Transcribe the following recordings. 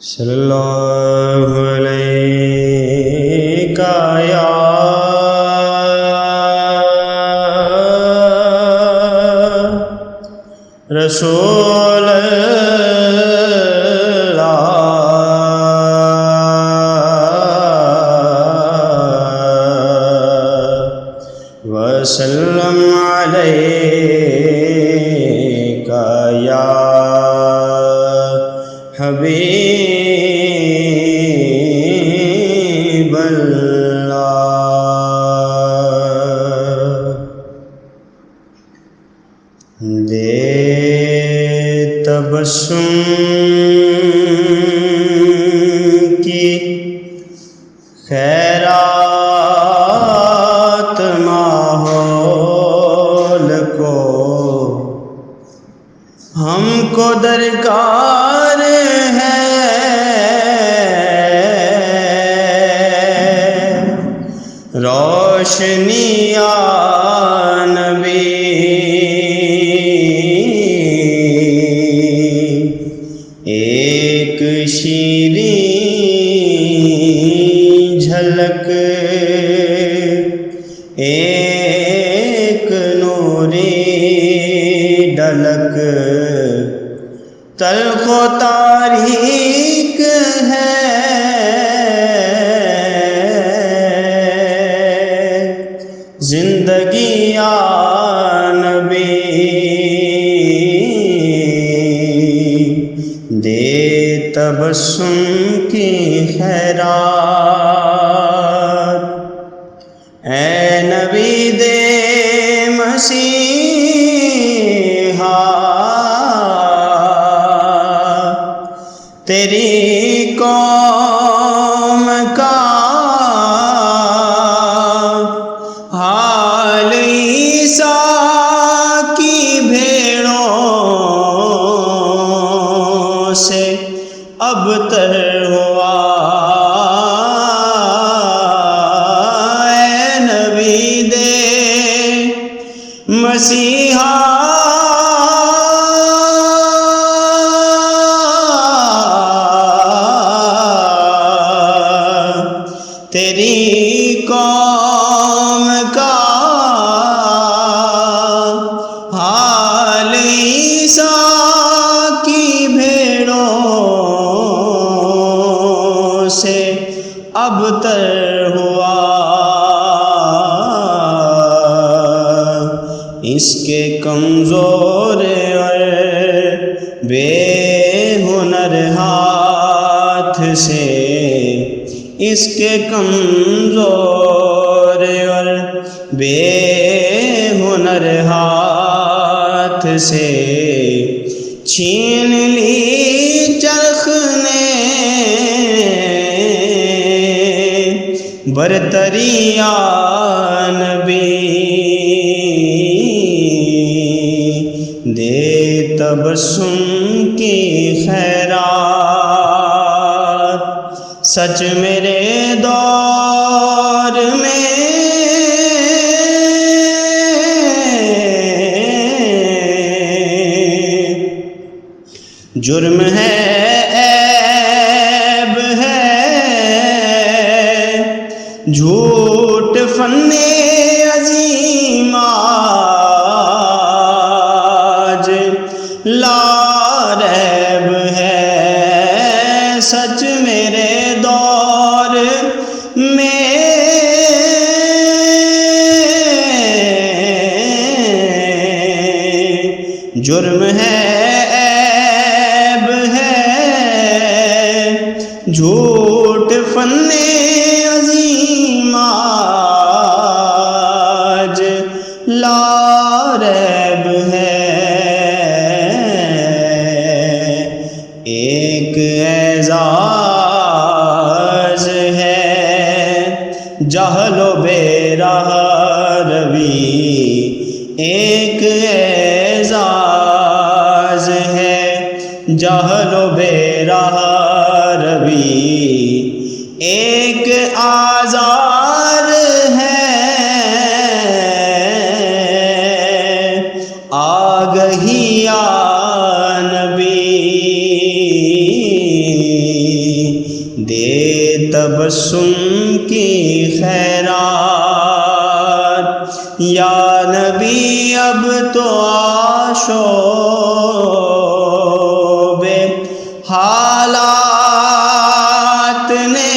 صلی اللہ علیہ یا رسول اللہ وسلم علیک یا حبیب اللہ۔ دے تبسم کی خیرات ماحول کو، ہم کو درکار ہے روشنی یا نبی، ایک شیریں جھلک، ایک نوری ڈلک، تلخ و تاریک ہے زندگی یا نبی، دے تبسم کی خیرات، اے نبی دے مسیحا، تیری قوم کا حال عیسیٰ کی بھیڑوں سے ابتر ہوا، اے نبی دے مسیحا، تیری قوم کا حال عیسیٰ کی بھیڑوں سے ابتر ہوا، اس کے کمزور اور بے ہنر ہاتھ سے، اس کے کمزور اور بے ہنر ہاتھ سے چھین لی چرخ نے برتری یا نبی، دے تبسم کی خیرات، سچ میرے دور میں جرم ہے، عیب ہے، جھوٹ فن عظیم آج لا ریب ہے، سچ میرے دور میں جرم ہے، عیب ہے، جھوٹ فن عظیم آج لا ریب ہے، ایک اعزاز ہے جہل و بے راہ روی، ایک اعزاز ہے جہل و بے راہ روی، ایک آزار ہے آگہی یا نبی، دے تبسم کی خیرات، یا نبی اب تو آشوب حالات نے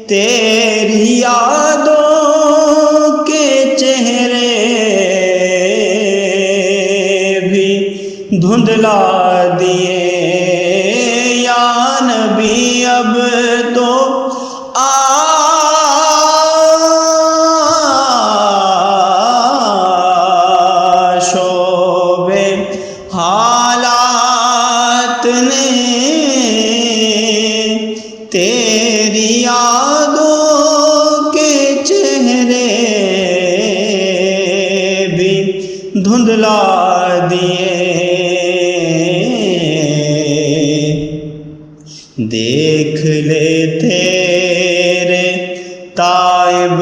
تیری یادوں کے چہرے بھی دھندلا دیے، یا نبی اب تو آشوب حالات نے تیری یادوں کے چہرے بھی دھندلا دیے، دیکھ لے تیرے تائب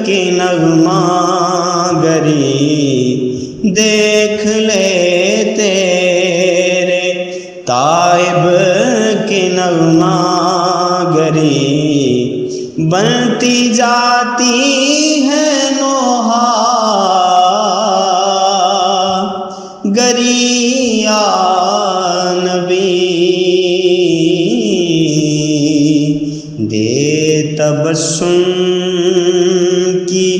کی نغمہ گری، دیکھ لے تیرے تائب کی نغمہ گری، بنتی جاتی ہے نوحہ گری، یا نبی دے تبسم کی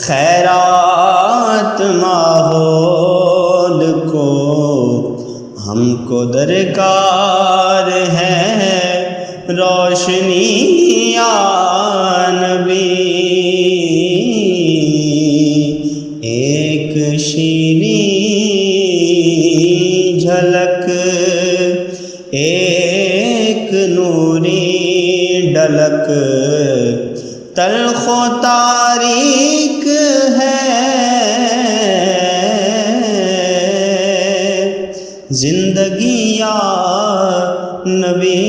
خیرات ماحول کو ہم کو درکار ہے روشنی، یا نبی ایک شیریں جھلک، ایک نوری ڈلک، تلخ و تاریک ہے زندگی، یا نبی